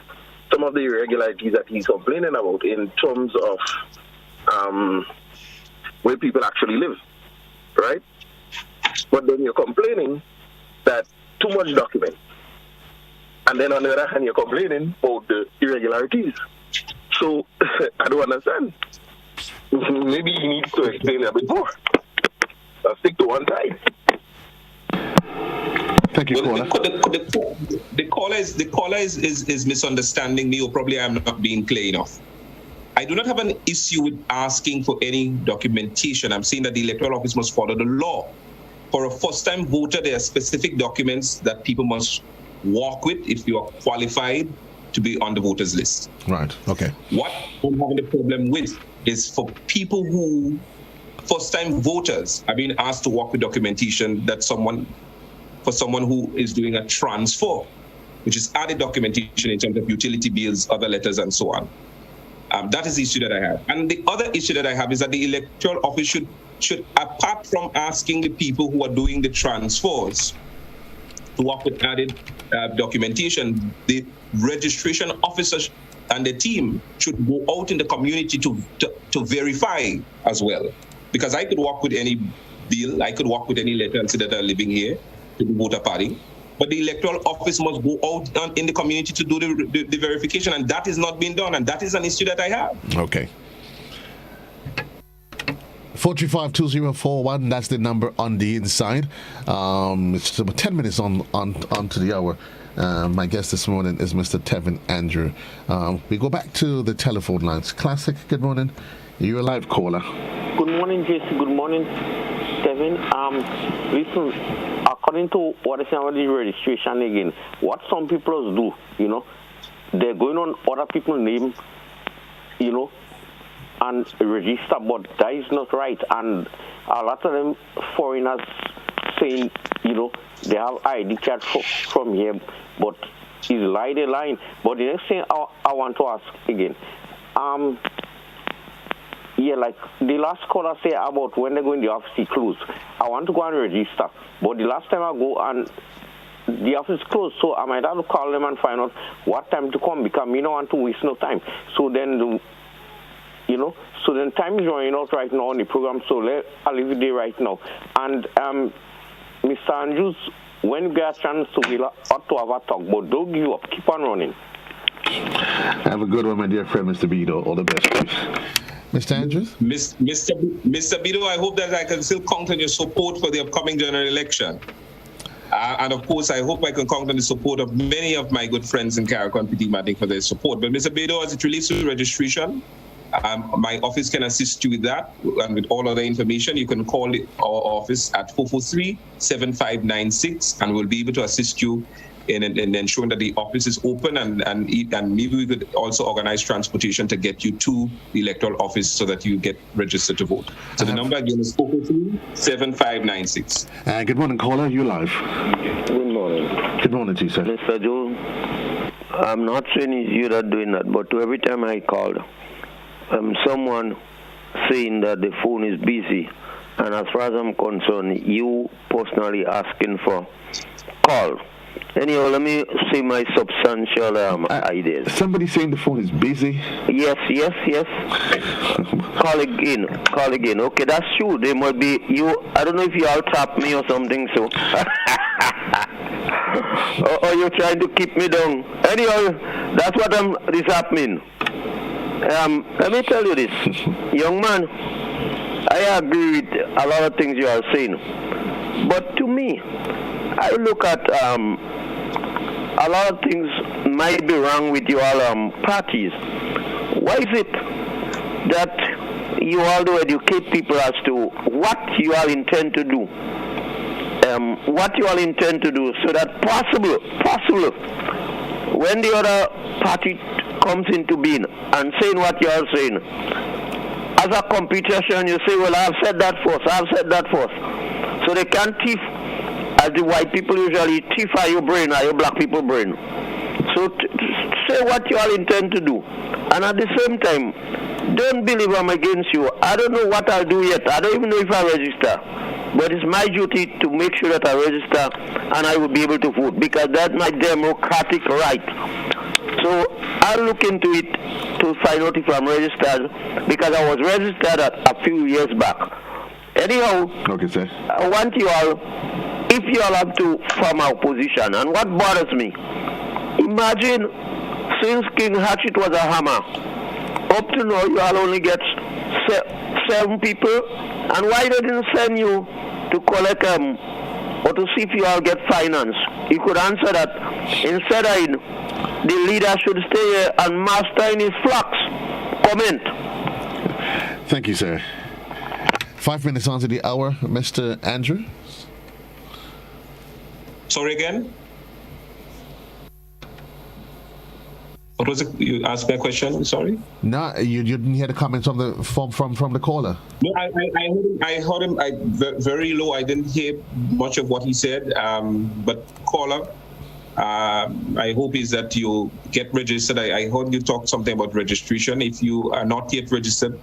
K: some of the irregularities that he's complaining about in terms of where people actually live, right? But then you're complaining that too much document. And then on the other hand, you're complaining about the irregularities. So I don't understand. Maybe you need to explain a bit more. I'll stick to one side.
B: Thank you,
E: caller. The caller is misunderstanding me, or probably I'm not being clear enough. I do not have an issue with asking for any documentation. I'm saying that the electoral office must follow the law. For a first-time voter, there are specific documents that people must walk with if you are qualified to be on the voters list.
B: Right. Okay.
E: What I'm having a problem with is for people who, first-time voters, are being asked to walk with documentation that someone who is doing a transfer, which is added documentation in terms of utility bills, other letters, and so on. That is the issue that I have. And the other issue that I have is that the electoral office should, apart from asking the people who are doing the transfers to work with added documentation, the registration officers and the team should go out in the community to verify as well. Because I could work with any bill, I could work with any letter and say that I'm living here to the voter party. But the electoral office must go out in the community to do the verification, and that is not being done, and that is an issue that I have.
B: Okay. 435-2041, that's the number on the inside. It's about 10 minutes on to the hour. My guest this morning is Mr. Tevin Andrew. We go back to the telephone lines. Classic, good morning. You're a live caller.
L: Good morning, JC. Good morning, Tevin. Listen, according to what is about the registration again, what some people do, they're going on other people's names, and register, but that is not right. And a lot of them foreigners saying, they have ID card from here, but it's line. But the next thing I want to ask again, like the last caller said about when they go in the office, it's closed. I want to go and register, but the last time I go and the office is closed, so I might have to call them and find out what time to come, because I don't want to waste no time. So then time is running out right now on the program, so I'll leave it there right now. And Mr. Andrews, when you get a chance to, we'll ought to have a talk, but don't give up, keep on running.
B: Have a good one, my dear friend, Mr. Bido. All the best, please. Mr. Andrews?
E: Mr. Bido, I hope that I can still count on your support for the upcoming general election. And of course, I hope I can count on the support of many of my good friends in Carriacou and Petite for their support. But Mr. Bido, as it relates to registration, my office can assist you with that, and with all other information. You can call our office at 443-7596, and we'll be able to assist you in ensuring that the office is open, and maybe we could also organize transportation to get you to the electoral office so that you get registered to vote. So the number again is 443-7596.
B: Good morning, caller. You live.
M: Good morning.
B: Good morning to you, sir.
M: Mr. Joe, I'm not saying it's you that doing that, but every time I called, someone saying that the phone is busy, and as far as I'm concerned, you personally asking for call. Anyhow, let me see my substantial ideas.
B: Somebody saying the phone is busy?
M: Yes. Call again. Okay, that's true. They might be, I don't know if you all tap me or something, so. or you're trying to keep me down. Anyhow, that's what is happening. Let me tell you this, young man, I agree with a lot of things you are saying, but to me, I look at a lot of things might be wrong with your parties. Why is it that you all do educate people as to what you all intend to do? So that possible, when the other party comes into being and saying what you are saying, as a competition, you say, well, I've said that first. So they can't thief, as the white people usually thief are your brain, or your black people brain. So say what you all intend to do. And at the same time, don't believe I'm against you. I don't know what I'll do yet. I don't even know if I register. But it's my duty to make sure that I register and I will be able to vote, because that's my democratic right. So I'll look into it to find out if I'm registered, because I was registered a few years back. Anyhow,
B: okay, sir.
M: I want you all, if you all have to form our position, and what bothers me, imagine since King Hatchet was a hammer, up to now you all only get 7 people, and why they didn't send you to collect or to see if you all get finance? You could answer that. Instead of the leader should stay here and master in his flocks. Comment.
B: Thank you, sir. 5 minutes on to the hour, Mr. Andrew.
E: Sorry again? What was it? You asked me a question. Sorry.
B: No, you didn't hear the comments from the caller.
E: No, I heard him. Very low. I didn't hear much of what he said. But caller, I hope is that you get registered. I heard you talk something about registration. If you are not yet registered,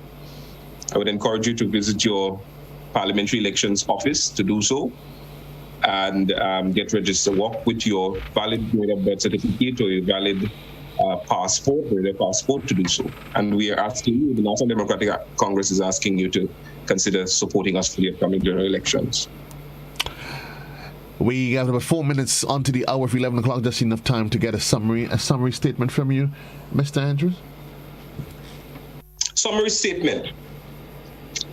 E: I would encourage you to visit your parliamentary elections office to do so, and get registered. Walk with your valid birth certificate or your valid passport to do so. And we are asking you, the National Democratic Congress is asking you to consider supporting us for the upcoming general elections.
B: We have about 4 minutes onto the hour of 11 o'clock, just enough time to get a summary statement from you, Mr. Andrews.
E: Summary statement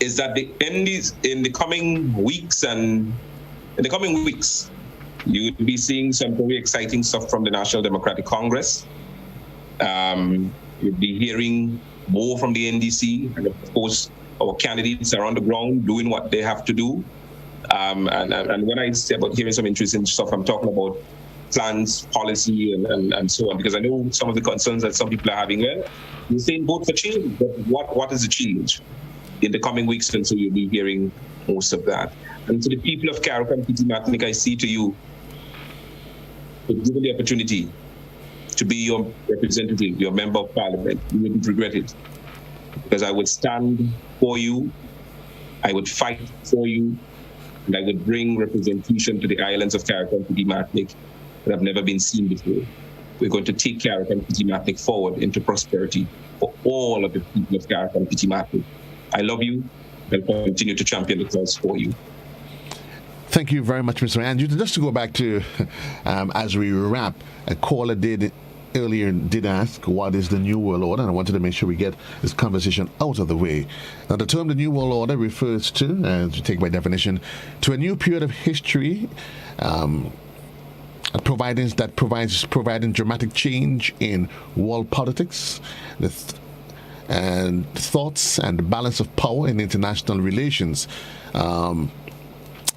E: is that in the coming weeks, you will be seeing some very exciting stuff from the National Democratic Congress. You'll be hearing more from the NDC, and of course, our candidates are on the ground doing what they have to do. And when I say about hearing some interesting stuff, I'm talking about plans, policy, and so on, because I know some of the concerns that some people are having. Well, you're saying vote for change, but what is the change in the coming weeks? And so you'll be hearing most of that. And to the people of Carriacou and Petite, Martinique, I say to you, given the opportunity to be your representative, your member of parliament, you wouldn't regret it. Because I would stand for you, I would fight for you, and I would bring representation to the islands of Carriacou and Petite Martinique that have never been seen before. We're going to take Carriacou and Petite Martinique forward into prosperity for all of the people of Carriacou and Petite Martinique. I love you. I'll continue to champion the cause for you.
B: Thank you very much, Mr. Andrew. Just to go back to, as we wrap, a caller did ask what is the New World Order, and I wanted to make sure we get this conversation out of the way. Now, the term the New World Order refers to, as you take by definition, to a new period of history providing dramatic change in world politics, and thoughts and the balance of power in international relations.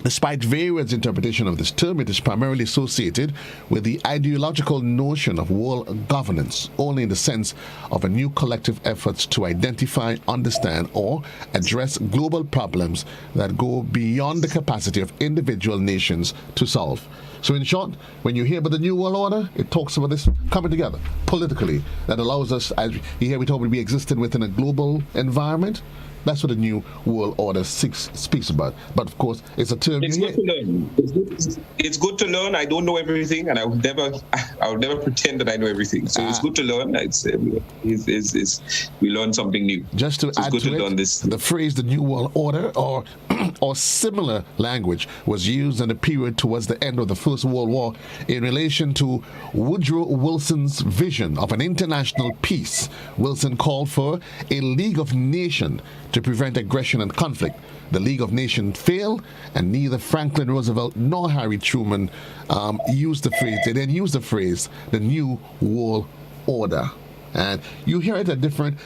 B: Despite various interpretations of this term, it is primarily associated with the ideological notion of world governance, only in the sense of a new collective efforts to identify, understand, or address global problems that go beyond the capacity of individual nations to solve. So in short, when you hear about the New World Order, it talks about this coming together politically that allows us, as you hear we talk about, we existed within a global environment. That's what the New World Order speaks about. But of course, it's a term.
E: It's good to learn. It's good to learn. I don't know everything, and I would never pretend that I know everything. So it's good to learn. We learn something new.
B: Just to add to it, the phrase "the New World Order" or similar language was used in the period towards the end of the First World War in relation to Woodrow Wilson's vision of an international peace. Wilson called for a League of Nations to prevent aggression and conflict. The League of Nations failed, and neither Franklin Roosevelt nor Harry Truman used the phrase. They then used the phrase, the New World Order. And you hear it at different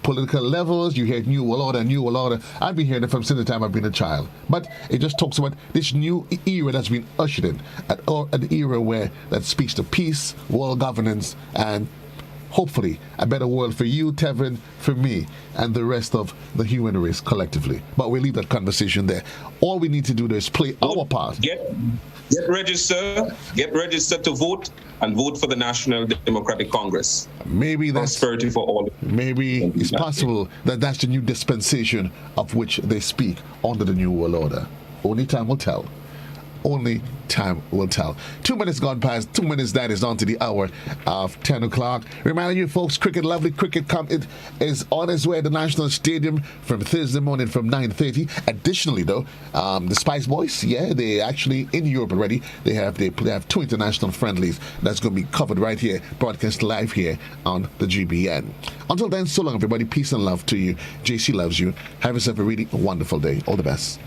B: political levels. You hear New World Order, New World Order. I've been hearing it from since the time I've been a child. But it just talks about this new era that's been ushered in, an era where that speaks to peace, world governance, and hopefully a better world for you, Tevin, for me, and the rest of the human race collectively. But we'll leave that conversation there. All we need to do is play our part.
E: Get registered to vote, and vote for the National Democratic Congress.
B: Maybe that's
E: prosperity for all.
B: Maybe it's possible that that's the new dispensation of which they speak under the New World Order. Only time will tell. only time will tell. 2 minutes gone past, 2 minutes that is on to the hour of 10 o'clock. Reminding you folks, lovely cricket it is on its way at the National Stadium from Thursday morning from 9:30. Additionally though, the Spice Boys, they actually in Europe already. They have 2 international friendlies that's going to be covered right here, broadcast live here on the GBN. Until then, so long everybody, peace and love to you. JC loves you. Have yourself a really wonderful day. All the best.